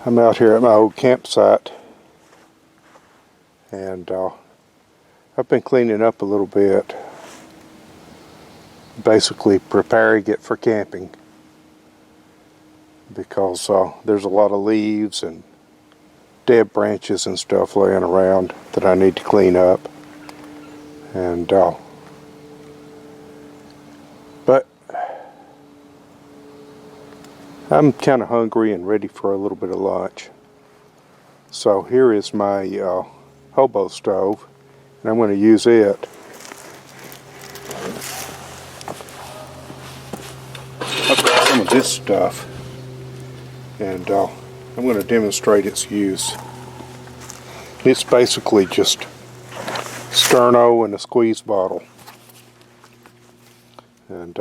I'm out here at my old campsite, and I've been cleaning up a little bit, basically preparing it for camping, because there's a lot of leaves and dead branches and stuff laying around that I need to clean up. And but I'm kind of hungry and ready for a little bit of lunch. So here is my Hobo stove, and I'm going to use it. I've got some of this stuff, and I'm going to demonstrate its use. It's basically just sterno in a squeeze bottle, and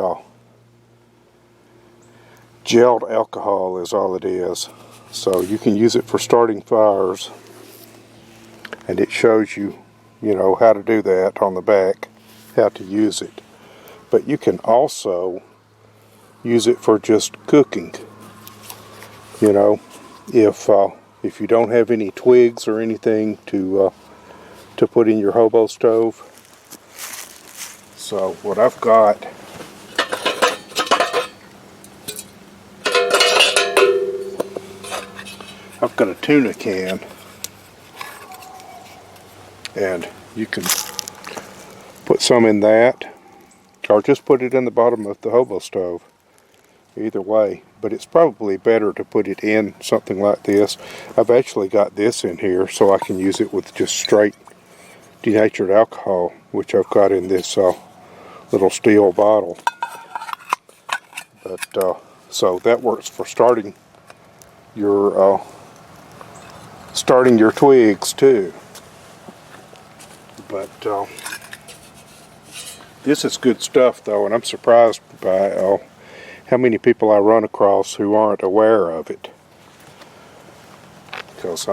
gelled alcohol is all it is. So you can use it for starting fires, and it shows you, how to do that on the back, how to use it. But you can also use it for just cooking. If you don't have any twigs or anything to put in your Hobo stove. So what I've got, I've got a tuna can, and you can put some in that, or just put it in the bottom of the Hobo stove. Either way, but it's probably better to put it in something like this. I've actually got this in here so I can use it with just straight denatured alcohol, which I've got in this little steel bottle. But so that works for starting your twigs too. But this is good stuff though, and I'm surprised by how many people I run across who aren't aware of it. Because,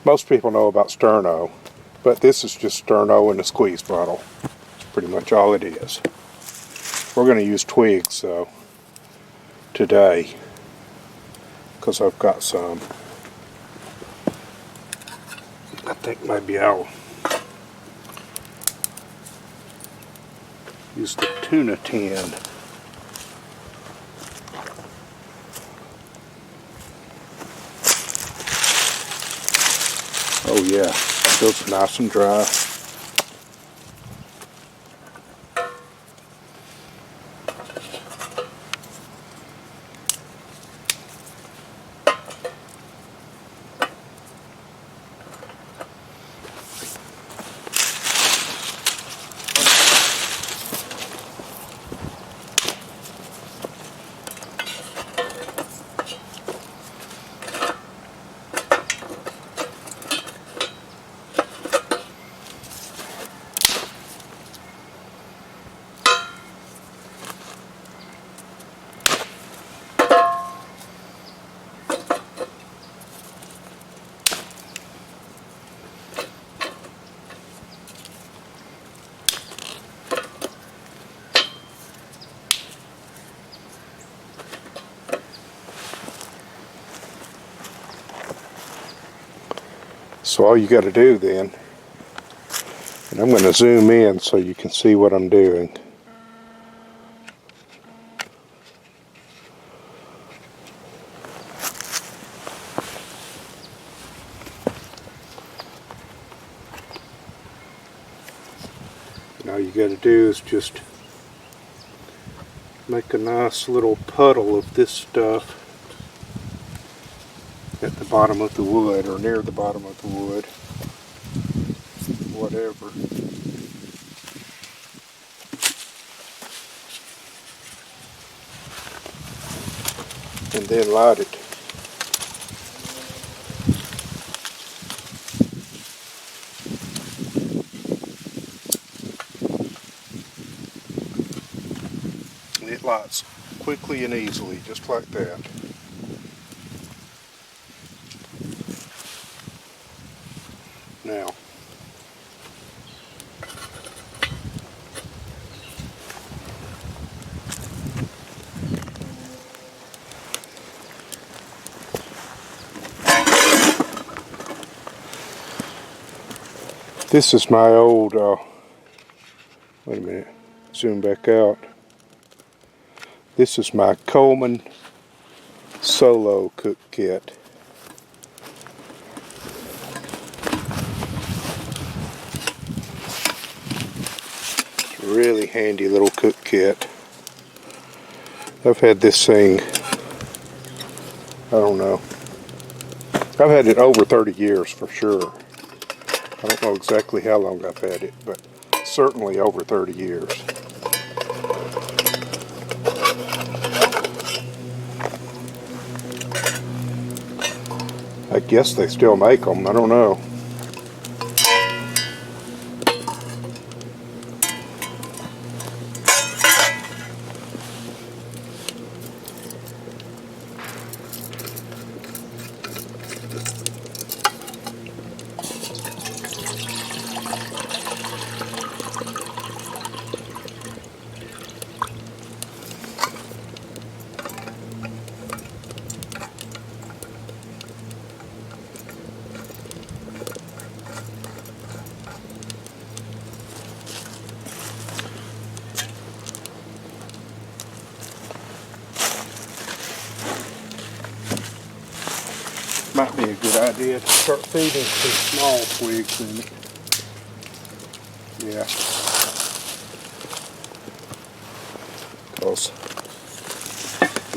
most people know about sterno, but this is just sterno in a squeeze bottle. That's pretty much all it is. We're going to use twigs, though, today, because I've got some. I think maybe I'll use the tuna tin. Oh yeah, those are nice and dry. So all you got to do then, and I'm going to zoom in so you can see what I'm doing. And all you got to do is just make a nice little puddle of this stuff at the bottom of the wood, or near the bottom of the wood, whatever. And then light it. And it lights quickly and easily, just like that. Now, This is my old, wait a minute, zoom back out. This is my Coleman Solo cook kit. It's a really handy little cook kit. I've had this thing, I don't know, I've had it over 30 years for sure. I don't know exactly how long I've had it, but certainly over 30 years. I guess they still make them, I don't know. Might be a good idea to start feeding some small twigs in it. Yeah. Because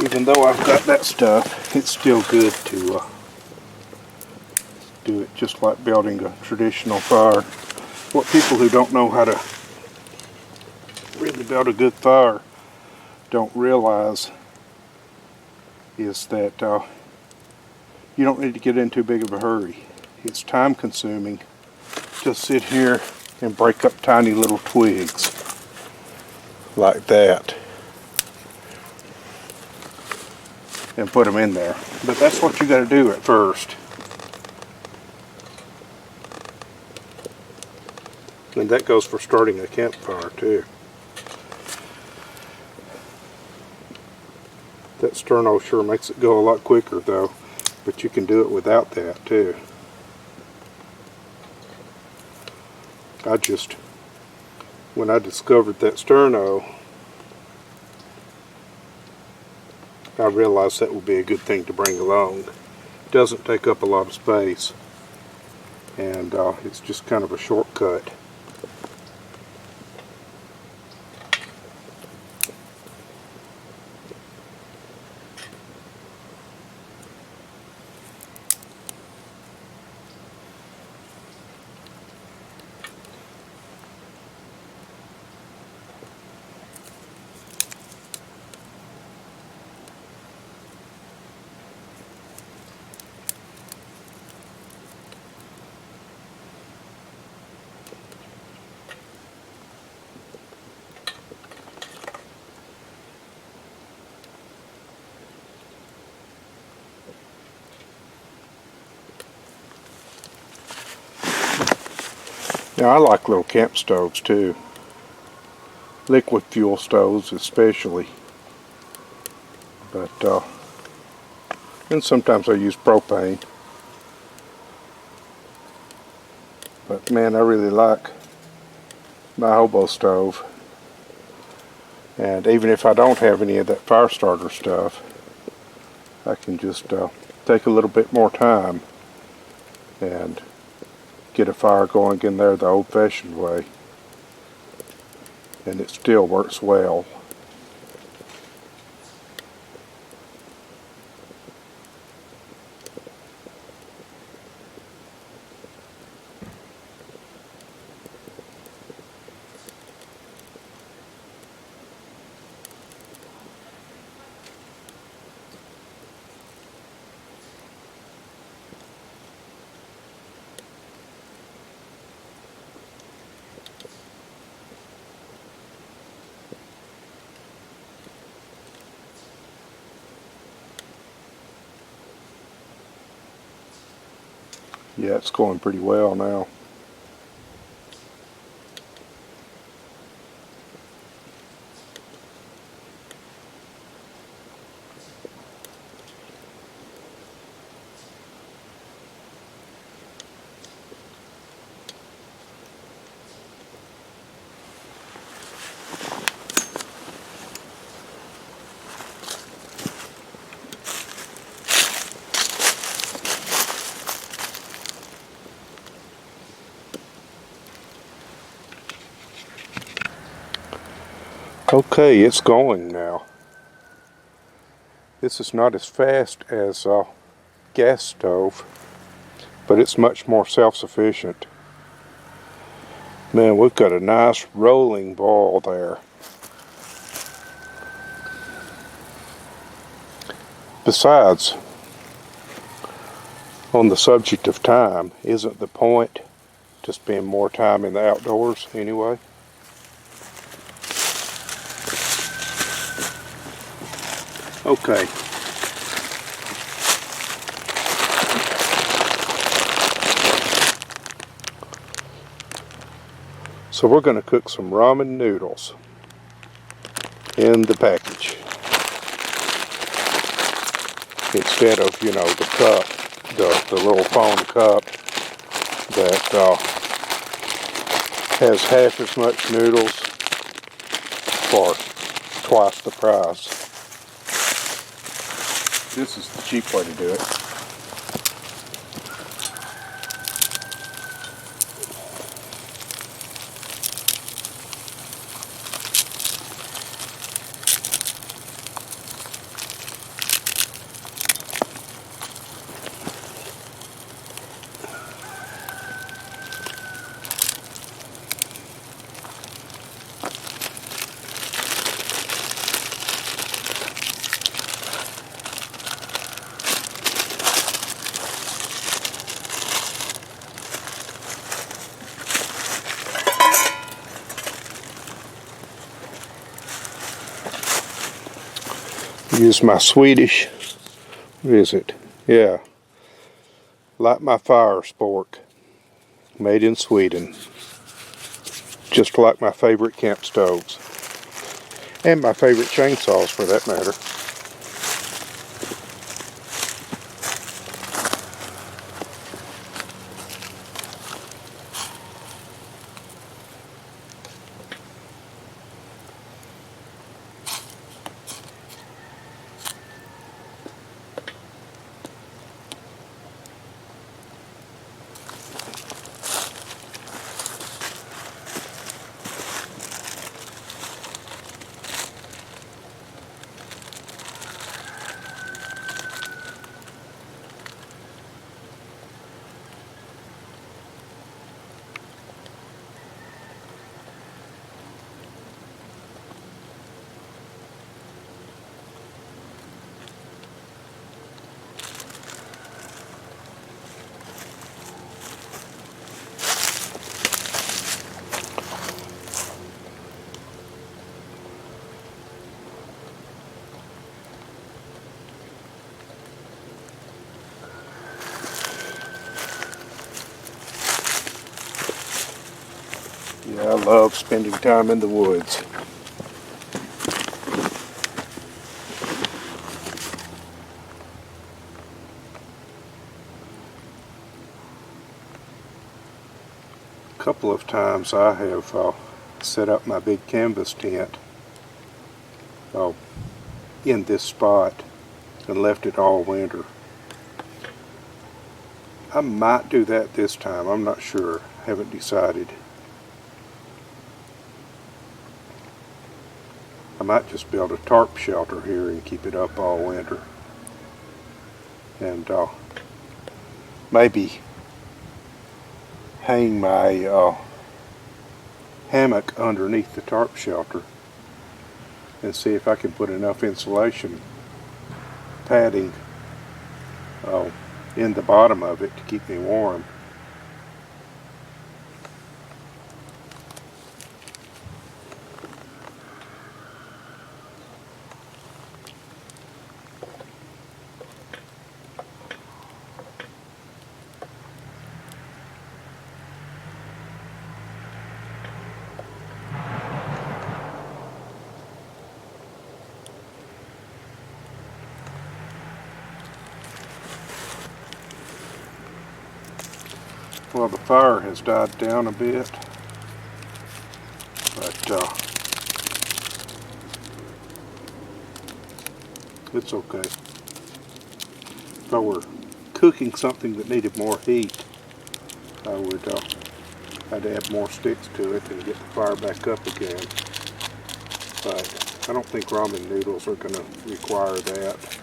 even though I've got that stuff, it's still good to do it just like building a traditional fire. What people who don't know how to really build a good fire don't realize is that you don't need to get in too big of a hurry. It's time consuming to sit here and break up tiny little twigs like that and put them in there. But that's what you got to do at first. And that goes for starting a campfire too. That sterno sure makes it go a lot quicker though, but you can do it without that too. When I discovered that sterno, I realized that would be a good thing to bring along. It doesn't take up a lot of space, and it's just kind of a shortcut. Now I like little camp stoves too. Liquid fuel stoves especially. But and sometimes I use propane. But man, I really like my Hobo stove. And even if I don't have any of that fire starter stuff, I can just take a little bit more time and get a fire going in there the old-fashioned way, and it still works well. Yeah, it's going pretty well now. Okay, it's going now. This is not as fast as a gas stove, but it's much more self-sufficient. Man, we've got a nice rolling ball there. Besides, on the subject of time, isn't the point to spend more time in the outdoors anyway? Okay. So we're going to cook some ramen noodles in the package. Instead of, you know, the cup, the little foam cup that has half as much noodles for twice the price. This is the cheap way to do it. Use my Swedish, what is it? Yeah, Light My Fire spork, made in Sweden. Just like my favorite camp stoves. And my favorite chainsaws for that matter. Yeah, I love spending time in the woods. A couple of times I have set up my big canvas tent in this spot and left it all winter. I might do that this time, I'm not sure, haven't decided. I might just build a tarp shelter here and keep it up all winter. And maybe hang my hammock underneath the tarp shelter and see if I can put enough insulation padding in the bottom of it to keep me warm. Well, the fire has died down a bit, but it's okay. If I were cooking something that needed more heat, I'd add more sticks to it and get the fire back up again. but I don't think ramen noodles are going to require that.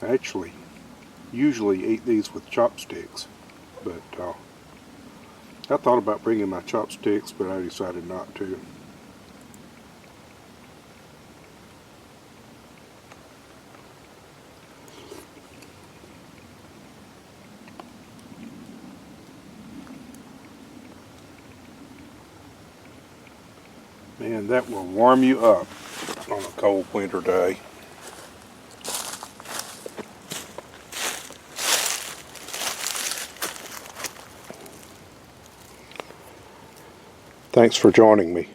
I actually usually eat these with chopsticks, but I thought about bringing my chopsticks, but I decided not to. Man, that will warm you up on a cold winter day. Thanks for joining me.